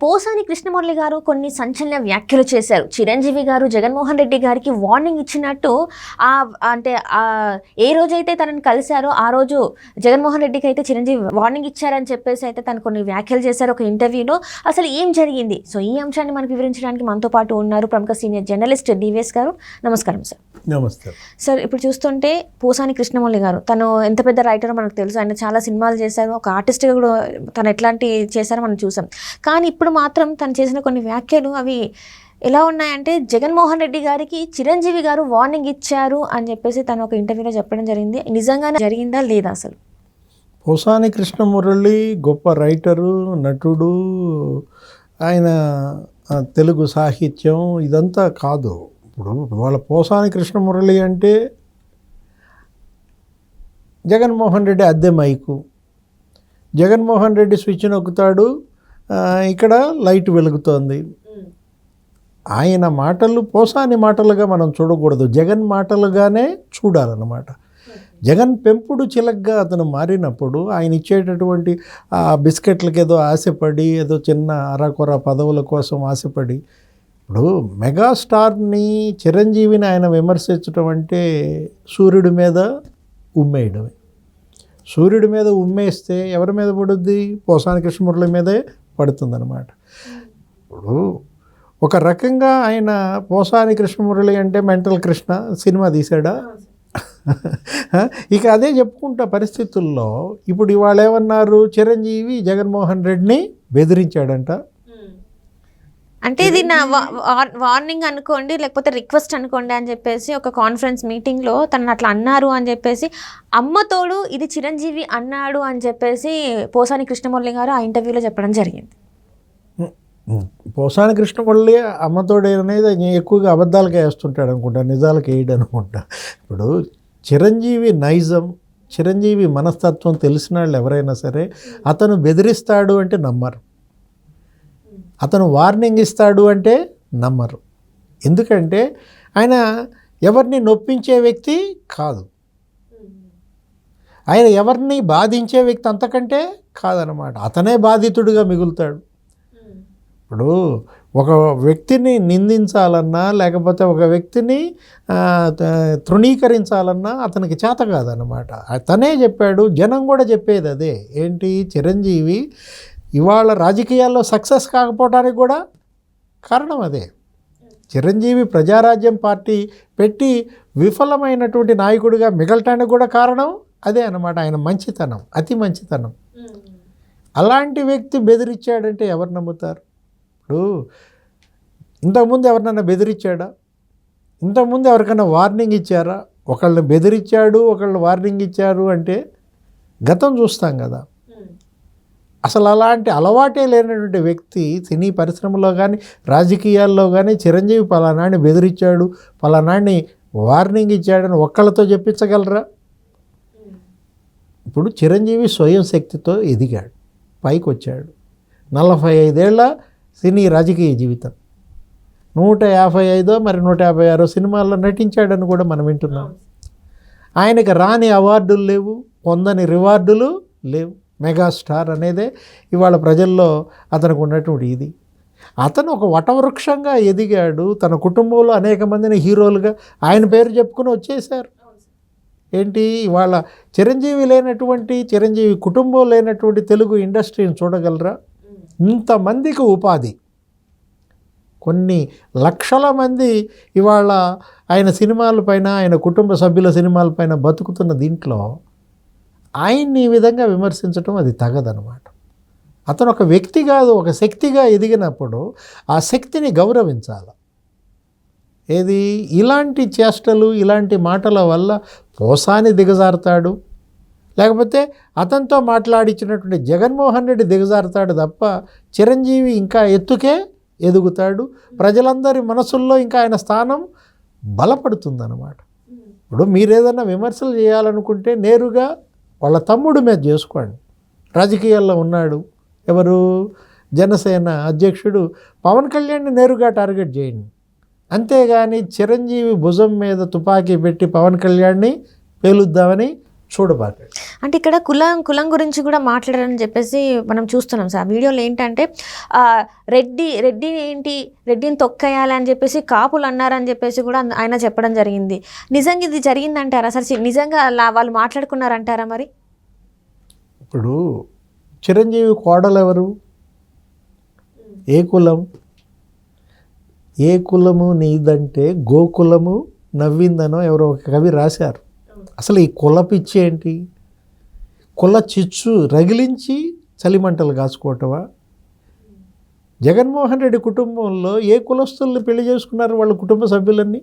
పోసాని కృష్ణమురళి గారు కొన్ని సంచలన వ్యాఖ్యలు చేశారు. చిరంజీవి గారు జగన్మోహన్ రెడ్డి గారికి వార్నింగ్ ఇచ్చినట్టు ఏ రోజైతే తనని కలిశారో ఆ రోజు జగన్మోహన్ రెడ్డికి అయితే చిరంజీవి వార్నింగ్ ఇచ్చారని చెప్పేసి అయితే తను కొన్ని వ్యాఖ్యలు చేశారు ఒక ఇంటర్వ్యూలో. అసలు ఏం జరిగింది? సో ఈ అంశాన్ని మనకు వివరించడానికి మనతో పాటు ఉన్నారు ప్రముఖ సీనియర్ జర్నలిస్ట్ డివిఎస్ గారు. నమస్కారం సార్. నమస్తే సార్. ఇప్పుడు చూస్తుంటే పోసాని కృష్ణమురళి గారు తను ఎంత పెద్ద రైటరో మనకు తెలుసు. ఆయన చాలా సినిమాలు చేశారు, ఒక ఆర్టిస్ట్గా కూడా తను ఎట్లాంటి చేశారో మనం చూసాం. కానీ ఇప్పుడు మాత్రం తను చేసిన కొన్ని వ్యాఖ్యలు అవి ఎలా ఉన్నాయంటే జగన్మోహన్ రెడ్డి గారికి చిరంజీవి గారు వార్నింగ్ ఇచ్చారు అని చెప్పేసి తను ఒక ఇంటర్వ్యూలో చెప్పడం జరిగింది. నిజంగానే జరిగిందా లేదా? అసలు పోసాని కృష్ణమురళి గొప్ప రైటరు, నటుడు. ఆయన తెలుగు సాహిత్యం ఇదంతా కాదు. ఇప్పుడు వాళ్ళ పోసాని కృష్ణమురళి అంటే జగన్మోహన్ రెడ్డి అద్దె మైకు, జగన్మోహన్ రెడ్డి స్విచ్ నొక్కుతాడు, ఇక్కడ లైట్ వెలుగుతోంది. ఆయన మాటలు పోసాని మాటలుగా మనం చూడకూడదు, జగన్ మాటలుగానే చూడాలన్నమాట. జగన్ పెంపుడు చిలకగా అతను మారినప్పుడు ఆయన ఇచ్చేటటువంటి ఆ బిస్కెట్లకి ఏదో ఆశపడి, ఏదో చిన్న అరకొర పదవుల కోసం ఆశపడి, ఇప్పుడు మెగాస్టార్ని చిరంజీవిని ఆయన విమర్శించడం అంటే సూర్యుడి మీద ఉమ్మేయడమే. సూర్యుడి మీద ఉమ్మేస్తే ఎవరి మీద పడుద్ది? పోసాని కృష్ణమురళి మీదే పడుతుందన్నమాట. ఇప్పుడు ఒక రకంగా ఆయన పోసాని కృష్ణమురళి అంటే మెంటల్ కృష్ణ సినిమా తీశాడా? ఇక అదే చెప్పుకుంటా పరిస్థితుల్లో ఇప్పుడు ఇవాళ ఏమన్నారు? చిరంజీవి జగన్మోహన్ రెడ్డిని బెదిరించాడంట. అంటే ఇది నా వార్నింగ్ అనుకోండి, లేకపోతే రిక్వెస్ట్ అనుకోండి అని చెప్పేసి ఒక కాన్ఫరెన్స్ మీటింగ్లో తను అట్లా అన్నారు అని చెప్పేసి, అమ్మతోడు ఇది చిరంజీవి అన్నాడు అని చెప్పేసి పోసాని కృష్ణమురళి గారు ఆ ఇంటర్వ్యూలో చెప్పడం జరిగింది. పోసాని కృష్ణమురళి అమ్మతోడు అనేది ఎక్కువగా అబద్ధాలకే వేస్తుంటాడు అనుకుంటా, నిజాలకు వేయడు అనుకుంటా. ఇప్పుడు చిరంజీవి నైజం, చిరంజీవి మనస్తత్వం తెలిసిన వాళ్ళు ఎవరైనా సరే అతను బెదిరిస్తాడు అంటే నమ్మరు, అతను వార్నింగ్ ఇస్తాడు అంటే నమ్మరు. ఎందుకంటే ఆయన ఎవరిని నొప్పించే వ్యక్తి కాదు, ఆయన ఎవరిని బాధించే వ్యక్తి అంతకంటే కాదనమాట. అతనే బాధితుడిగా మిగులుతాడు. ఇప్పుడు ఒక వ్యక్తిని నిందించాలన్నా లేకపోతే ఒక వ్యక్తిని తృణీకరించాలన్నా అతనికి చేత కాదనమాట. అతనే చెప్పాడు, జనం కూడా చెప్పేది అదే. ఏంటి? చిరంజీవి ఇవాళ రాజకీయాల్లో సక్సెస్ కాకపోవడానికి కూడా కారణం అదే. చిరంజీవి ప్రజారాజ్యం పార్టీ పెట్టి విఫలమైనటువంటి నాయకుడిగా మిగలటానికి కూడా కారణం అదే అన్నమాట. ఆయన మంచితనం, అతి మంచితనం. అలాంటి వ్యక్తి బెదిరించాడంటే ఎవరు నమ్ముతారు? ఇప్పుడు ఇంతకుముందు ఎవరినైనా బెదిరించాడా? ఇంతకుముందు ఎవరికైనా వార్నింగ్ ఇచ్చారా? ఒకళ్ళని బెదిరించాడు, ఒకళ్ళు వార్నింగ్ ఇచ్చారు అంటే గతం చూస్తాం కదా. అసలు అలాంటి అలవాటే లేనటువంటి వ్యక్తి సినీ పరిశ్రమలో కానీ రాజకీయాల్లో కానీ చిరంజీవి పలానాన్ని బెదిరించాడు, పలానాన్ని వార్నింగ్ ఇచ్చాడని ఒక్కళ్ళతో చెప్పించగలరా? ఇప్పుడు చిరంజీవి స్వయం శక్తితో ఎదిగాడు, పైకి వచ్చాడు. 45 ఏళ్ల సినీ రాజకీయ జీవితం, 155 మరి 156 సినిమాల్లో నటించాడని కూడా మనం వింటున్నాం. ఆయనకి రాని అవార్డులు లేవు, పొందని రివార్డులు లేవు. మెగాస్టార్ అనేదే ఇవాళ ప్రజల్లో అతనికి ఉన్నటువంటి ఇది. అతను ఒక వటవృక్షంగా ఎదిగాడు. తన కుటుంబంలో అనేక మందిని హీరోలుగా ఆయన పేరు చెప్పుకుని వచ్చేసారు. ఏంటి ఇవాళ చిరంజీవి లేనటువంటి, చిరంజీవి కుటుంబం లేనటువంటి తెలుగు ఇండస్ట్రీని చూడగలరా? ఇంతమందికి ఉపాధి, కొన్ని లక్షల మంది ఇవాళ ఆయన సినిమాలపైన, ఆయన కుటుంబ సభ్యుల సినిమాలపైన బతుకుతున్న దీంట్లో ఆయన్ని ఈ విధంగా విమర్శించడం అది తగదనమాట. అతను ఒక వ్యక్తి కాదు, ఒక శక్తిగా ఎదిగినప్పుడు ఆ శక్తిని గౌరవించాలి. ఏది ఇలాంటి చేష్టలు, ఇలాంటి మాటల వల్ల పోసాని దిగజారుతాడు, లేకపోతే అతనితో మాట్లాడించినటువంటి జగన్మోహన్ రెడ్డి దిగజారుతాడు తప్ప చిరంజీవి ఇంకా ఎత్తుకే ఎదుగుతాడు. ప్రజలందరి మనసుల్లో ఇంకా ఆయన స్థానం బలపడుతుందన్నమాట. ఇప్పుడు మీరేదన్నా విమర్శలు చేయాలనుకుంటే నేరుగా వాళ్ళ తమ్ముడి మీద చేసుకోండి. రాజకీయాల్లో ఉన్నాడు ఎవరు? జనసేన అధ్యక్షుడు పవన్ కళ్యాణ్ని నేరుగా టార్గెట్ చేయండి. అంతేగాని చిరంజీవి భుజం మీద తుపాకీ పెట్టి పవన్ కళ్యాణ్ని పేలుద్దామని చూడబాకండి. అంటే ఇక్కడ కులం గురించి కూడా మాట్లాడారని చెప్పేసి మనం చూస్తున్నాం సార్. వీడియోలో ఏంటంటే రెడ్డిని తొక్కేయాలని చెప్పేసి కాపులు అన్నారని చెప్పేసి కూడా ఆయన చెప్పడం జరిగింది. నిజంగా ఇది జరిగిందంటారా సార్? నిజంగా వాళ్ళు మాట్లాడుకున్నారంటారా మరి? ఇప్పుడు చిరంజీవి కోడలు ఎవరు? ఏ కులం? ఏ కులము నీదంటే గోకులము నవ్విందనో ఎవరో ఒక కవి రాశారు. అసలు ఈ కుల పిచ్చి ఏంటి? కుల చిచ్చు రగిలించి చలిమంటలు కాచుకోవటమా? జగన్మోహన్ రెడ్డి కుటుంబంలో ఏ కులస్తుల్ని పెళ్లి చేసుకున్నారు వాళ్ళ కుటుంబ సభ్యులన్నీ?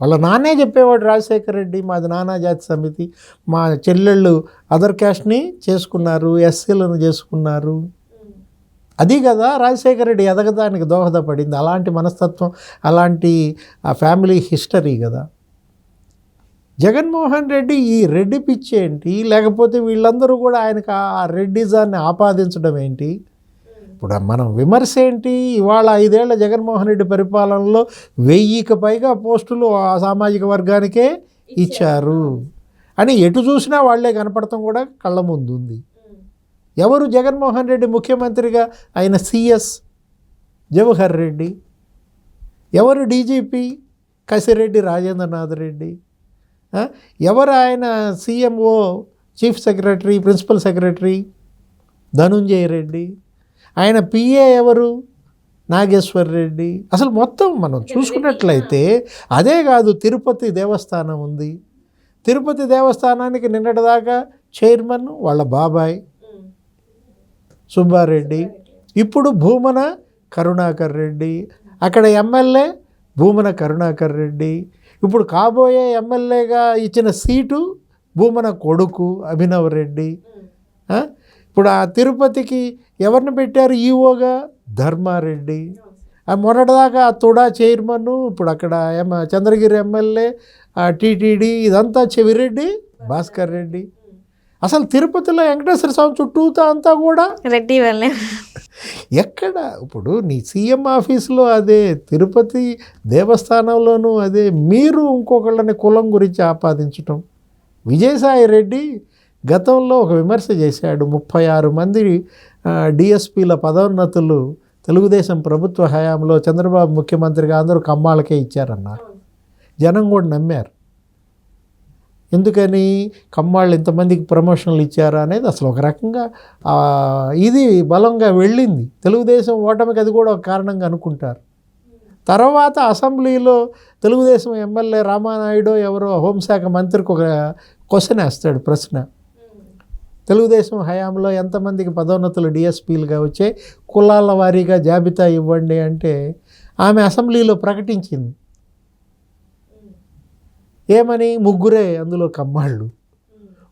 వాళ్ళ నాన్నే చెప్పేవాడు, రాజశేఖర రెడ్డి మాది నానా జాతి సమితి, మా చెల్లెళ్ళు అదర్ క్యాస్ట్ని చేసుకున్నారు, ఎస్సీలను చేసుకున్నారు. అది కదా రాజశేఖర రెడ్డి ఎదగడానికి దోహదపడింది. అలాంటి మనస్తత్వం, అలాంటి ఆ ఫ్యామిలీ హిస్టరీ కదా. జగన్మోహన్ రెడ్డి ఈ రెడ్డి పిచ్చి ఏంటి? లేకపోతే వీళ్ళందరూ కూడా ఆయనకు ఆ రెడ్డిజాన్ని ఆపాదించడం ఏంటి? ఇప్పుడు మనం విమర్శ ఏంటి? ఇవాళ 5 ఏళ్ల జగన్మోహన్ రెడ్డి పరిపాలనలో 1000కి పైగా పోస్టులు ఆ సామాజిక వర్గానికే ఇచ్చారు అని ఎటు చూసినా వాళ్లే కనపడటం కూడా కళ్ళ ముందు ఉంది. ఎవరు జగన్మోహన్ రెడ్డి ముఖ్యమంత్రిగా ఆయన సిఎస్ జవహర్ రెడ్డి, ఎవరు డీజీపీ కసిరెడ్డి రాజేంద్రనాథ్ రెడ్డి, ఎవరు ఆయన CMO chief secretary principal secretary Dhanunjaya Reddy, ఆయన పిఏ ఎవరు నాగేశ్వర్ రెడ్డి. అసలు మొత్తం మనం చూసుకున్నట్లయితే అదే కాదు, తిరుపతి దేవస్థానం ఉంది. తిరుపతి దేవస్థానానికి నిన్నటిదాకా చైర్మన్ వాళ్ళ బాబాయ్ సుబ్బారెడ్డి, ఇప్పుడు భూమన కరుణాకర్ రెడ్డి, అక్కడ ఎమ్మెల్యే భూమన కరుణాకర్ రెడ్డి, ఇప్పుడు కాబోయే ఎమ్మెల్యేగా ఇచ్చిన సీటు భూమన కొడుకు అభినవ్ రెడ్డి. ఇప్పుడు ఆ తిరుపతికి ఎవరిని పెట్టారు ఈవోగా? ధర్మారెడ్డి. మొన్నటిదాకా ఆ తుడా చైర్మన్, ఇప్పుడు అక్కడ చంద్రగిరి ఎమ్మెల్యే టీటీడీ, ఇదంతా చెవిరెడ్డి భాస్కర్ రెడ్డి. అసలు తిరుపతిలో వెంకటేశ్వర స్వామి చుట్టూతా అంతా కూడా రెడ్డి వాళ్ళే. ఎక్కడ ఇప్పుడు నీ సీఎం ఆఫీసులో అదే, తిరుపతి దేవస్థానంలోనూ అదే. మీరు ఇంకొకళ్ళని కులం గురించి ఆపాదించటం. విజయసాయి రెడ్డి గతంలో ఒక విమర్శ చేశాడు, 36 మంది డిఎస్పీల పదోన్నతులు తెలుగుదేశం ప్రభుత్వ హయాంలో చంద్రబాబు ముఖ్యమంత్రిగా అందరూ కమ్మాళ్ళకే ఇచ్చారన్నారు. జనం కూడా నమ్మారు. ఎందుకని కమ్మాళ్ళు ఇంతమందికి ప్రమోషన్లు ఇచ్చారా అనేది అసలు ఒక రకంగా ఇది బలంగా వెళ్ళింది. తెలుగుదేశం ఓటమికి అది కూడా ఒక కారణంగా అనుకుంటారు. తర్వాత అసెంబ్లీలో తెలుగుదేశం ఎమ్మెల్యే రామానాయుడు ఎవరో హోంశాఖ మంత్రికి ఒక క్వశ్చన్ వేస్తాడు, ప్రశ్న. తెలుగుదేశం హయాంలో ఎంతమందికి పదోన్నతులు డిఎస్పీలుగా వచ్చాయి, కులాల వారీగా జాబితా ఇవ్వండి అంటే ఆమె అసెంబ్లీలో ప్రకటించింది. ఏమని? 3 అందులో కమ్మాళ్ళు.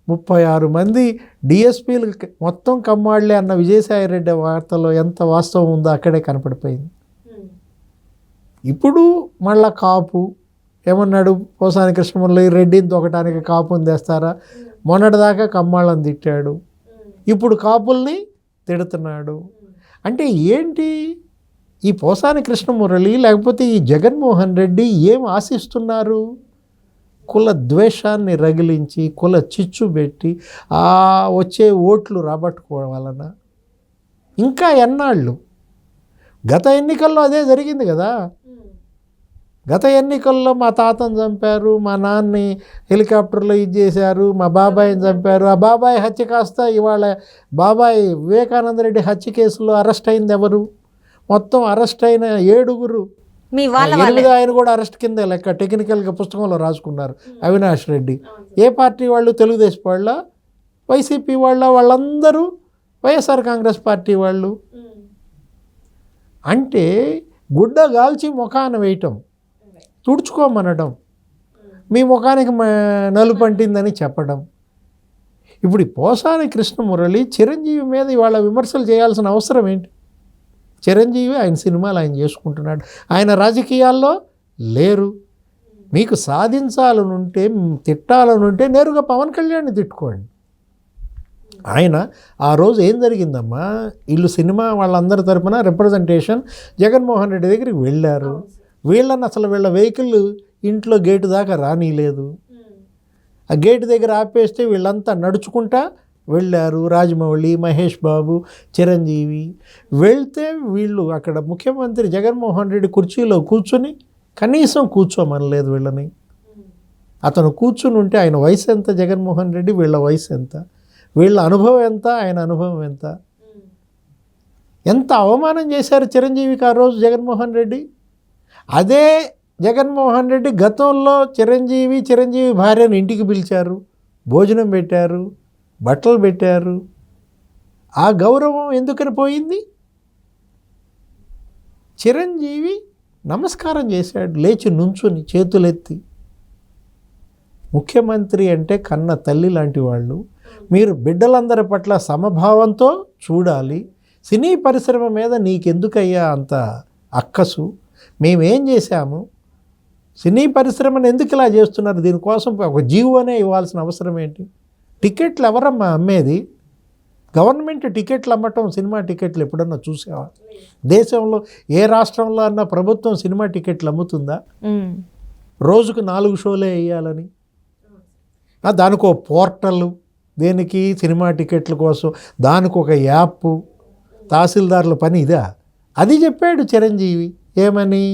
36 మంది డిఎస్పీలు మొత్తం కమ్మాళ్ళే అన్న విజయసాయిరెడ్డి వార్తలో ఎంత వాస్తవం ఉందో అక్కడే కనపడిపోయింది. ఇప్పుడు మళ్ళా కాపు ఏమన్నాడు? పోసాని కృష్ణమురళి రెడ్డిని తొక్కటానికి కాపుని తెస్తారా? మొన్నటిదాకా కమ్మాళ్ళని తిట్టాడు, ఇప్పుడు కాపుల్ని తిడుతున్నాడు. అంటే ఏంటి ఈ పోసాని కృష్ణమురళి లేకపోతే ఈ జగన్మోహన్ రెడ్డి ఏం ఆశిస్తున్నారు? కుల ద్వేషాన్ని రగిలించి, కుల చిచ్చు పెట్టి వచ్చే ఓట్లు రాబట్టుకోవాలన్నా ఇంకా ఎన్నాళ్ళు? గత ఎన్నికల్లో అదే జరిగింది కదా. గత ఎన్నికల్లో మా తాతను చంపారు, మా నాన్నని హెలికాప్టర్లో ఇది చేశారు, మా బాబాయిని చంపారు. ఆ బాబాయ్ హత్య కాస్త ఇవాళ బాబాయ్ వివేకానంద రెడ్డి హత్య కేసులో అరెస్ట్ అయింది ఎవరు? మొత్తం అరెస్ట్ అయిన 7 8 ఆయన కూడా అరెస్ట్ కింద లెక్క. టెక్నికల్గా పుస్తకంలో రాసుకున్నారు. అవినాష్ రెడ్డి ఏ పార్టీ వాళ్ళు? తెలుగుదేశం వాళ్ళ, వైసీపీ వాళ్ళ? వాళ్ళందరూ వైఎస్ఆర్ కాంగ్రెస్ పార్టీ వాళ్ళు. అంటే గుడ్డ గాల్చి ముఖాన వేయటం, తుడుచుకోమనడం, మీ ముఖానికి నలుపు అంటిందని చెప్పడం. ఇప్పుడు ఈ పోసాని కృష్ణమురళి చిరంజీవి మీద ఇవాళ విమర్శలు చేయాల్సిన అవసరం ఏంటి? చిరంజీవి ఆయన సినిమాలు ఆయన చేసుకుంటున్నాడు, ఆయన రాజకీయాల్లో లేరు. మీకు సాధించాలనుంటే, తిట్టాలనుంటే నేరుగా పవన్ కళ్యాణ్ని తిట్టుకోండి. ఆయన ఆ రోజు ఏం జరిగిందమ్మా, వీళ్ళు సినిమా వాళ్ళందరి తరపున రిప్రజెంటేషన్ జగన్మోహన్ రెడ్డి దగ్గరికి వెళ్ళారు. వీళ్ళని అసలు వీళ్ళ వెహికల్ ఇంట్లో గేటు దాకా రానీలేదు. ఆ గేట్ దగ్గర ఆపేస్తే వీళ్ళంతా నడుచుకుంటా వెళ్ళారు. రాజమౌళి, మహేష్ బాబు, చిరంజీవి వెళ్తే వీళ్ళు అక్కడ ముఖ్యమంత్రి జగన్మోహన్ రెడ్డి కుర్చీలో కూర్చొని కనీసం కూర్చోమనలేదు వీళ్ళని. అతను కూర్చుని ఉంటే ఆయన వయసు ఎంత, జగన్మోహన్ రెడ్డి వీళ్ళ వయసు ఎంత, వీళ్ళ అనుభవం ఎంత, ఆయన అనుభవం ఎంత. ఎంత అవమానం చేశారు చిరంజీవికి ఆ రోజు జగన్మోహన్ రెడ్డి. అదే జగన్మోహన్ రెడ్డి గతంలో చిరంజీవి భార్యను ఇంటికి పిలిచారు, భోజనం పెట్టారు, బట్టలు పెట్టారు. ఆ గౌరవం ఎందుకని పోయింది? చిరంజీవి నమస్కారం చేశాడు లేచి నుంచుని చేతులెత్తి. ముఖ్యమంత్రి అంటే కన్న తల్లి లాంటి వాళ్ళు. మీరు బిడ్డలందరి పట్ల సమభావంతో చూడాలి. సినీ పరిశ్రమ మీద నీకెందుకయ్యా అంత అక్కసు? మేమేం చేశాము? సినీ పరిశ్రమను ఎందుకు ఇలా చేస్తున్నారు? దీనికోసం ఒక జీవోనే ఇవ్వాల్సిన అవసరం ఏంటి? టికెట్లు ఎవరమ్మా అమ్మేది? గవర్నమెంట్ టికెట్లు అమ్మటం, సినిమా టికెట్లు ఎప్పుడన్నా చూసావా? దేశంలో ఏ రాష్ట్రంలో అన్న ప్రభుత్వం సినిమా టికెట్లు అమ్ముతుందా? రోజుకు 4 షోలే వేయాలని. దానికి ఒక పోర్టల్, దేనికి? సినిమా టికెట్ల కోసం. దానికి ఒక యాప్. తహసీల్దారుల పని ఇదా? అది చెప్పాడు చిరంజీవి. ఏమని?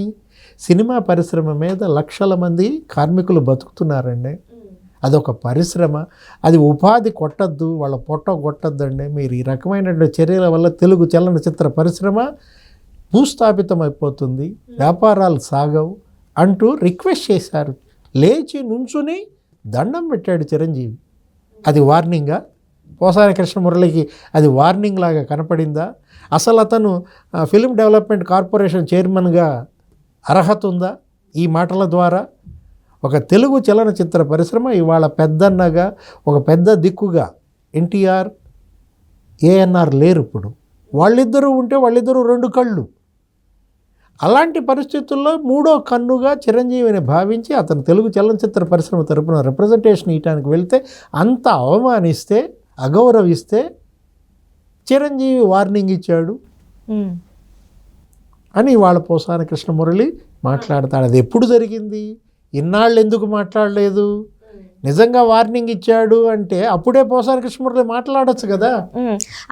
సినిమా పరిశ్రమ మీద లక్షల మంది కార్మికులు బతుకుతున్నారండి. అదొక పరిశ్రమ, అది ఉపాధి కొట్టద్దు, వాళ్ళ పొట్ట కొట్టద్దండి. మీరు ఈ రకమైన చర్యల వల్ల తెలుగు చలనచిత్ర పరిశ్రమ భూస్థాపితం అయిపోతుంది, వ్యాపారాలు సాగవు అంటూ రిక్వెస్ట్ చేశారు. లేచి నుంచుని దండం పెట్టాడు చిరంజీవి. అది వార్నింగా? పోసాని కృష్ణమురళికి అది వార్నింగ్ లాగా కనపడిందా? అసలు అతను ఫిల్మ్ డెవలప్మెంట్ కార్పొరేషన్ చైర్మన్గా అర్హత ఉందా? ఈ మాటల ద్వారా ఒక తెలుగు చలనచిత్ర పరిశ్రమ ఇవాళ పెద్దన్నగా, ఒక పెద్ద దిక్కుగా ఎన్టీఆర్, ఏఎన్ఆర్ లేరు ఇప్పుడు. వాళ్ళిద్దరూ ఉంటే వాళ్ళిద్దరూ 2 కళ్ళు. అలాంటి పరిస్థితుల్లో 3వ కన్నుగా చిరంజీవిని భావించి అతను తెలుగు చలనచిత్ర పరిశ్రమ తరపున రిప్రజెంటేషన్ ఇవ్వడానికి వెళ్తే అంత అవమానిస్తే, అగౌరవిస్తే చిరంజీవి వార్నింగ్ ఇచ్చాడు అని ఇవాళ పోసాని కృష్ణమురళి మాట్లాడతాడు. అది ఎప్పుడు జరిగింది? ఇన్నాళ్ళు ఎందుకు మాట్లాడలేదు? నిజంగా వార్నింగ్ ఇచ్చాడు అంటే అప్పుడే పోసాని కృష్ణమురళి మాట్లాడొచ్చు కదా.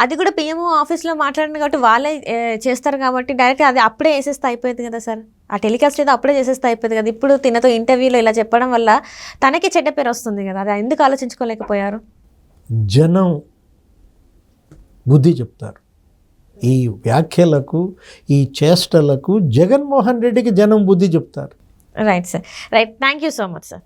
అది కూడా పిఎంఓ ఆఫీస్లో మాట్లాడింది కాబట్టి వాళ్ళే చేస్తారు కాబట్టి డైరెక్ట్ అది అప్పుడే వేసేస్తే అయిపోయింది కదా సార్. ఆ టెలికాస్ట్ ఏదో అప్పుడే చేసేస్తే అయిపోయింది కదా. ఇప్పుడు తినతో ఇంటర్వ్యూలో ఇలా చెప్పడం వల్ల తనకి చెడ్డ పేరు వస్తుంది కదా. అది ఎందుకు ఆలోచించుకోలేకపోయారు? జనం బుద్ధి చెప్తారు. ఈ వ్యాఖ్యలకు, ఈ చేష్టలకు జగన్మోహన్ రెడ్డికి జనం బుద్ధి చెప్తారు. Right sir, right. Thank you so much sir.